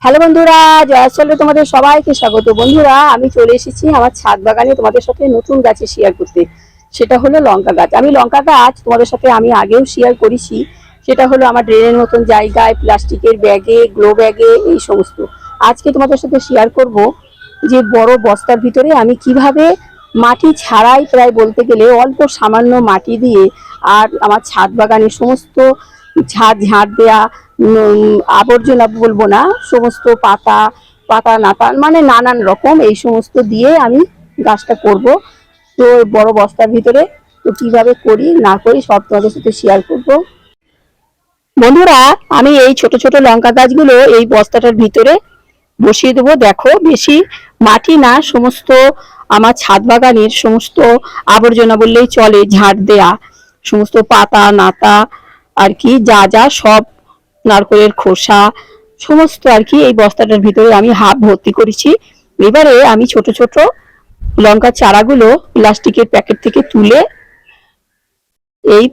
Hello বন্ধুরা, জয়াচলে তোমাদের সবাইকে স্বাগত। বন্ধুরা, আমি চলে এসেছি আমার ছাদ বাগানে তোমাদের সাথে নতুন গাছে শেয়ার করতে। সেটা হলো লঙ্কা গাছ। আমি লঙ্কা গাছ তোমাদের সাথে আমি আগেও শেয়ার করেছি। সেটা হলো আমার ড্রেনের মতন জায়গায়, প্লাস্টিকের ব্যাগে, গ্লো ব্যাগে, এই সমস্ত। আজকে তোমাদের সাথে শেয়ার করব যে বড় বস্তার ভিতরে আমি কিভাবে মাটি ছাড়াই, প্রায় বলতে গেলে অল্প সামান্য মাটি দিয়ে, আর আমার ছাদ বাগানের সমস্ত ঝাড় দেয়া, আবর্জনা বলবো না, সমস্ত পাতা পাতা নাতা মানে নানান রকম এই সমস্ত দিয়ে আমি গাছটা করব। তো বড় বস্তার ভিতরে তো কিভাবে করি না করি সব তোমাদের সাথে শেয়ার করব। বন্ধুরা, আমি এই ছোট ছোট লঙ্কা গাছগুলো এই বস্তাটার ভিতরে বসিয়ে দেবো। দেখো, বেশি মাটি না, সমস্ত আমার ছাদ বাগানের সমস্ত আবর্জনা বললেই চলে, ঝাড় দেয়া সমস্ত পাতা নাতা আর কি, যা যা সব, নারকেলের খোসা সমস্ত আর কি এই বস্তাটার ভিতরে আমি হাফ ভর্তি করেছি। এবারে আমি ছোট ছোট লঙ্কা চারাগুলো প্লাস্টিকের প্যাকেট থেকে তুলে এই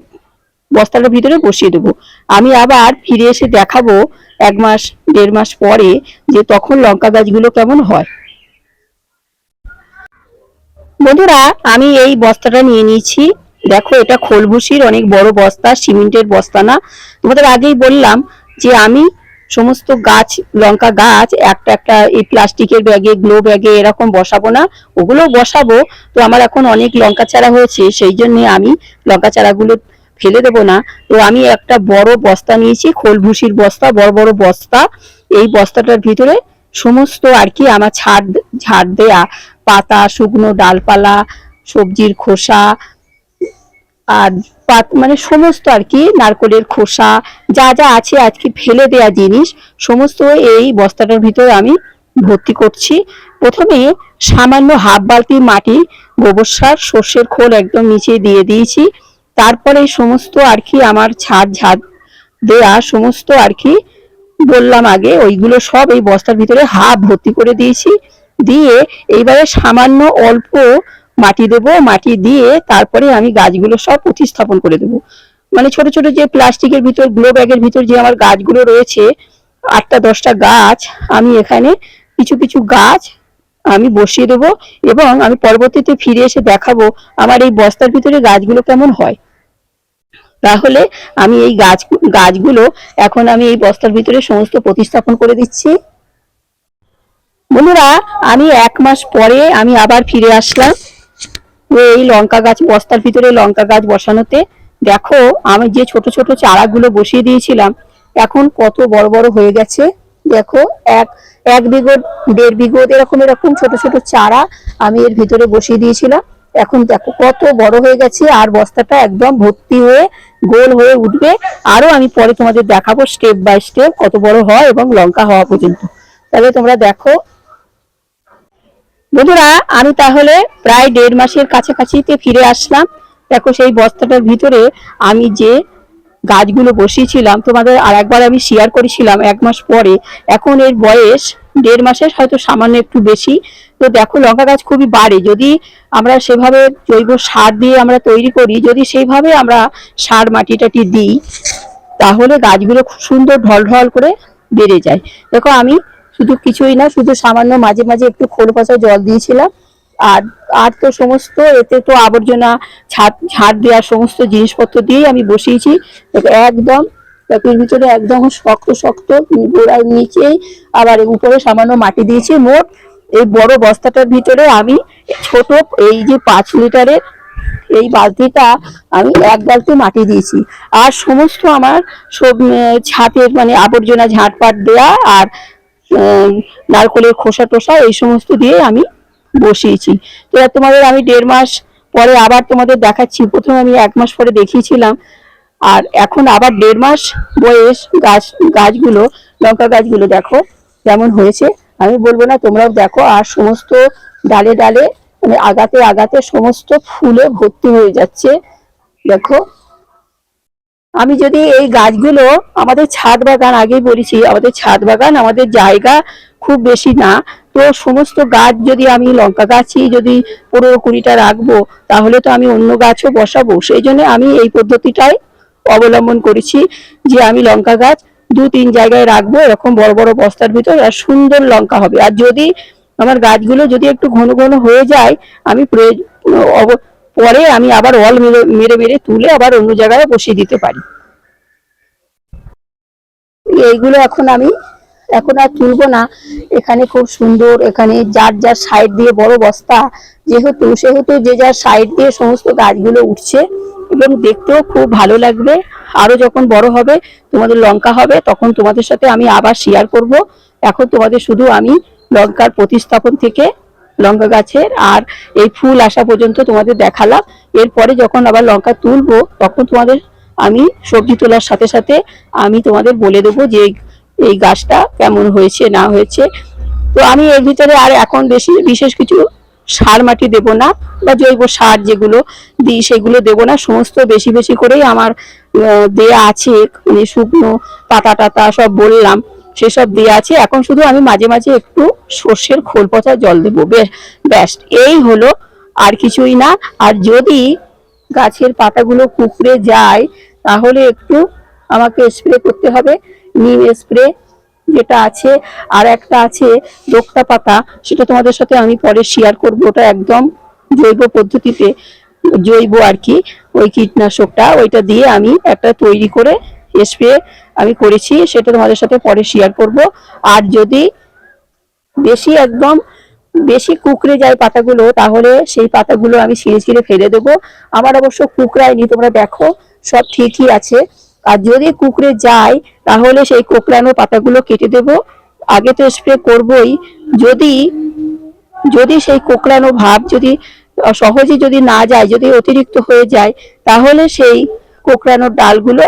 বস্তাটার ভিতরে বসিয়ে দেবো। আমি আবার ফিরে এসে দেখাবো 1 মাস 1.5 মাস পরে যে তখন লঙ্কা গাছগুলো কেমন হয়। বন্ধুরা, আমি এই বস্তাটা নিয়ে নিয়েছি। দেখো, এটা খোলভুসির অনেক বড় বস্তা, সিমেন্টের বস্তা না। তোমাদের আগেই বললাম যে আমি সমস্ত গাছ, লঙ্কা গাছ একটা একটা এই প্লাস্টিকের ব্যাগে, গ্লো ব্যাগে এরকম বসাবো না, ওগুলো বসাবো। তো আমার এখন অনেক লঙ্কা চারা হয়েছে, সেই জন্য আমি লঙ্কা চারাগুলো ফেলে দেবো না। তো আমি একটা বড় বস্তা নিয়েছি, খোলভুসির বস্তা, বড় বড় বস্তা। এই বস্তাটার ভিতরে সমস্ত আর কি আমার ঝাড় দেয়া পাতা, শুকনো ডালপালা, সবজির খোসা আর মানে সমস্ত আর কি, নারকেলের খোসা, যা যা আছে আজকে ফেলে দেয়া জিনিস, সমস্ত এই বস্তাটার ভিতরে আমি ভর্তি করছি। প্রথমে সামান্য হাফ বালতি মাটি, গোবর সার, সর্ষের খোল একদম নিচে দিয়ে দিয়েছি। তারপরে সমস্ত আর কি আমার ঝাড় দেয়া সমস্ত আর কি বললাম আগে, ওইগুলো সব এই বস্তার ভিতরে হাফ ভর্তি করে দিয়েছি। দিয়ে এইবারে সামান্য অল্প মাটি দেব, মাটি দিয়ে তারপরে আমি গাছগুলো সব প্রতিস্থাপন করে দেবো। মানে ছোট ছোট যে প্লাস্টিকের ভিতর, গ্লো ব্যাগের ভিতর যে আমার গাছগুলো রয়েছে, 8টা-10টা গাছ, আমি এখানে কিছু কিছু গাছ আমি বসিয়ে দেবো। এবং আমি পরবর্তীতে ফিরে এসে দেখাবো আমার এই বস্তার ভিতরে গাছগুলো কেমন হয়। তাহলে আমি এই গাছগুলো এখন আমি এই বস্তার ভিতরে সমস্ত প্রতিস্থাপন করে দিচ্ছি। বন্ধুরা, আমি 1 মাস পরে আমি আবার ফিরে আসলাম এই লঙ্কা গাছ, বস্তার ভিতরে লঙ্কা গাছ বসানোতে। দেখো, আমি যে ছোট ছোট চারাগুলো বসিয়ে দিয়েছিলাম এখন কত বড় বড় হয়ে গেছে। দেখো, 1 বিঘত 1.5 বিঘত এরকম এরকম ছোট ছোট চারা আমি এর ভিতরে বসিয়ে দিয়েছিলাম। এখন দেখো কত বড় হয়ে গেছে, আর বস্তাটা একদম ভর্তি হয়ে গোল হয়ে উঠবে। আরো আমি পরে তোমাদের দেখাবো স্টেপ বাই স্টেপ কত বড় হয় এবং লঙ্কা হওয়া পর্যন্ত। তাহলে তোমরা দেখো। বন্ধুরা, আমি তাহলে প্রায় 1.5 মাসের কাছাকাছিতে ফিরে আসলাম। দেখো, সেই বস্তাটার ভিতরে আমি যে গাছগুলো বসিয়েছিলাম তোমাদের আর একবার আমি শেয়ার করেছিলাম 1 মাস পরে। এখন এর বয়স 1.5 মাসের, হয়তো সামান্য একটু বেশি। তো দেখো, লঙ্কা গাছ খুবই বাড়ে যদি আমরা সেভাবে জৈব সার দিয়ে আমরা তৈরি করি, যদি সেইভাবে আমরা সার মাটি টাটি দিই, তাহলে গাছগুলো খুব সুন্দর ঢল ঢল করে বেড়ে যায়। দেখো, আমি শুধু কিছুই না, শুধু সামান্য মাঝে মাঝে একটু খোল পচা জল দিয়েছিলাম। আর আর তো সমস্ত এতে তো আবর্জনা, ঝাড় দেওয়ার সমস্ত জিনিসপত্র দিয়েই আমি বসিয়েছি। একদম এর ভিতরে একদম শক্ত শক্ত, গোড়ার নিচেই আবার উপরে সামান্য মাটি দিয়েছি। মোট এই বড় বস্তাটার ভিতরে আমি ছোট এই যে 5 লিটারের এই বালতিটা আমি 1 বালতি মাটি দিয়েছি। আর সমস্ত আমার সব ছাদের মানে আবর্জনা, ঝাঁটপাট দেয়া আর নারকেলের খোসা টোসা এই সমস্ত দিয়ে আমি বসিয়েছি। তো তোমাদের আমি 1.5 মাস পরে আবার তোমাদের দেখাচ্ছি। প্রথমে আমি 1 মাস পরে দেখিয়েছিলাম, আর এখন আবার 1.5 মাস বয়স গাছগুলো, লঙ্কা গাছগুলো দেখো কেমন হয়েছে। আমি বলবো না, তোমরাও দেখো। আর সমস্ত ডালে ডালে মানে আগাতে আগাতে সমস্ত ফুলে ভর্তি হয়ে যাচ্ছে। দেখো, আমি যদি এই গাছগুলো, আমাদের ছাদ বাগান, আগেই বলেছি আমাদের ছাদ বাগান, আমাদের জায়গা খুব বেশি না। তো সমস্ত গাছ যদি আমি লঙ্কা গাছই যদি 15-20টা রাখবো, তাহলে তো আমি অন্য গাছও বসাবো। সেই জন্য আমি এই পদ্ধতিটাই অবলম্বন করেছি যে আমি লঙ্কা গাছ 2-3 জায়গায় রাখবো এরকম বড় বড় বস্তার ভিতর, আর সুন্দর লঙ্কা হবে। আর যদি আমার গাছগুলো যদি একটু ঘন ঘন হয়ে যায়, আমি পরে আমি আবার অল মেরে মেরে মেরে তুলে আবার অন্য জায়গায় বসিয়ে দিতে পারি। এইগুলো এখন আর তুলবো না। এখানে খুব সুন্দর, এখানে যার যার সাইড দিয়ে বড় বস্তা, সেহেতু যে যার সাইড দিয়ে সমস্ত গাছগুলো উঠছে এবং দেখতেও খুব ভালো লাগবে। আরো যখন বড় হবে, তোমাদের লঙ্কা হবে, তখন তোমাদের সাথে আমি আবার শেয়ার করব। এখন তোমাদের শুধু আমি লঙ্কার প্রতিস্থাপন থেকে লঙ্কা গাছের আর এই ফুল আসা পর্যন্ত তোমাদের দেখালাম। এরপরে যখন আবার লঙ্কা তুলবো, তখন তোমাদের আমি সবজি তোলার সাথে সাথে আমি তোমাদের বলে দেবো যে এই গাছটা কেমন হয়েছে না হয়েছে। তো আমি এর ভিতরে আর এখন বিশেষ কিছু সার মাটি দেব না, বা জৈব সার যেগুলো দিই সেগুলো দেব না। সমস্ত বেশি বেশি করেই আমার দেয়া আছে, মানে শুকনো পাতা টাতা সব বললাম সেসব দেয়া আছে। এখন শুধু আমি মাঝে মাঝে একটু সর্ষের খোল পচা জল দেবো, ব্যাস এই হলো, আর কিছুই না। আর যদি গাছের পাতাগুলো কুঁকড়ে যায়, তাহলে একটু আমাকে স্প্রে করতে হবে, নিম স্প্রে যেটা আছে। আর একটা আছে দোক্তা পাতা, সেটা তোমাদের সাথে আমি পরে শেয়ার করবো। ওটা একদম জৈব পদ্ধতিতে, জৈব আর কি, ওই কীটনাশকটা ওইটা দিয়ে আমি একটা তৈরি করে স্প্রে আমি করেছি, সেটা তোমাদের সাথে পরে শেয়ার করব। আর যদি একদম বেশি কুকড়ে যায় পাতাগুলো, তাহলে সেই পাতাগুলো আমি ছিঁড়ে ছিঁড়ে ফেলে দেবো। আমার অবশ্য কুকড়ায়নি, তোমরা দেখো সব ঠিকই আছে। আর যদি কুকড়ে যায়, তাহলে সেই কোকড়ানো পাতাগুলো কেটে দেব। আগে তো স্প্রে করবই, যদি যদি সেই কোকড়ানো ভাব যদি সহজে যদি না যায়, যদি অতিরিক্ত হয়ে যায়, তাহলে সেই কোকড়ানোর ডালগুলো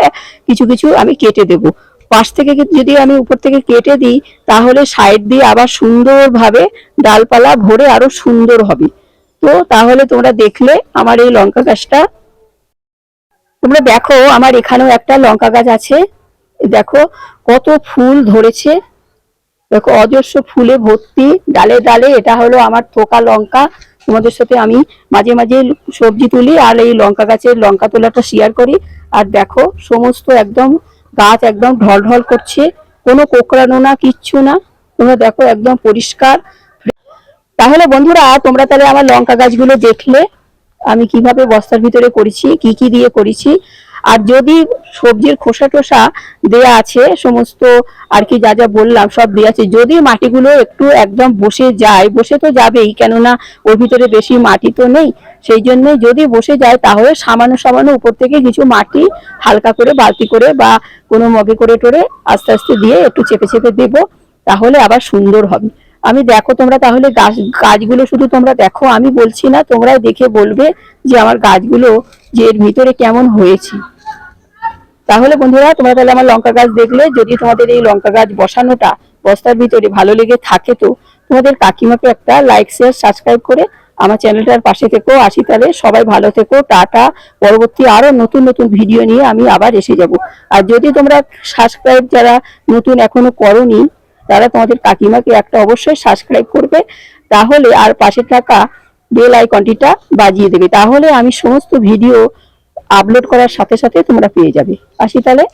কিছু কিছু আমি কেটে দেব। পাশ থেকে যদি আমি উপর থেকে কেটে দিই, তাহলে সাইড দিয়ে আবার সুন্দরভাবে ডালপালা ভরে আরো সুন্দর হবে। তো তাহলে তোমরা দেখলে আমার এই লঙ্কা গাছটা, তোমরা দেখো আমার এখানেও একটা লঙ্কা গাছ আছে, দেখো কত ফুল ধরেছে, দেখো অজস্র ফুলে ভর্তি ডালে ডালে। এটা হলো আমার থোকা লঙ্কা। তোমাদের সাথে আমি মাঝে মাঝে সবজি তুলি আর এই লঙ্কা গাছের লঙ্কা তোলাটা শেয়ার করি। আর দেখো সমস্ত একদম গাছ একদম ঢল ঢল করছে, কোনো কোকড়ানো না, কিচ্ছু না। তোমরা দেখো একদম পরিষ্কার। তাহলে বন্ধুরা, তোমরা তাহলে আমার লঙ্কা গাছগুলো দেখলে আমি কিভাবে বস্তার ভিতরে করেছি, কি কি দিয়ে করেছি। আর যদি সবজির খোসা টোসা দেয়া আছে সমস্ত আর কি, যা যা বললাম সব দেয়া আছে। যদি মাটিগুলো একটু একদম বসে যায়, বসে তো যাবেই, কেননা ওর ভিতরে বেশি মাটি তো নেই, সেই জন্য যদি বসে যায়, তাহলে সামান্য সামান্য উপর থেকে কিছু মাটি হালকা করে বালতি করে বা কোনো মগে করে টোরে আস্তে আস্তে দিয়ে একটু চেপে চেপে দেবো, তাহলে আবার সুন্দর হবে। আমি দেখো তোমরা তাহলে গাছগুলো শুধু তোমরা দেখো, আমি বলছি না, তোমরা দেখে বলবে যে আমার গাছগুলো যে এর ভিতরে কেমন হয়েছে। তাহলে বন্ধুরা, তোমরা তাহলে আমার লঙ্কা গাছ দেখলে, যদি তোমাদের এই লঙ্কা গাছ বসানোটা বস্তার ভিতরে ভালো লেগে থাকে, তো তোমাদের কাকিমাকে একটা লাইক শেয়ার সাবস্ক্রাইব করে আমার চ্যানেলটার পাশে থেকো। আসি তাহলে, সবাই ভালো থেকো, টাটা। পরবর্তী আরো নতুন নতুন ভিডিও নিয়ে আমি আবার এসে যাব। আর যদি তোমরা সাবস্ক্রাইব যারা নতুন এখনো করোনি, তারা তোমাদের কাকিমাকে একটা অবশ্যই সাবস্ক্রাইব করবে, তাহলে আর পাশে থাকা বেল আইকনটিটা বাজিয়ে দেবে, তাহলে আমি সমস্ত ভিডিও আপলোড করার সাথে সাথে তোমরা পেয়ে যাবে। আসি তাহলে।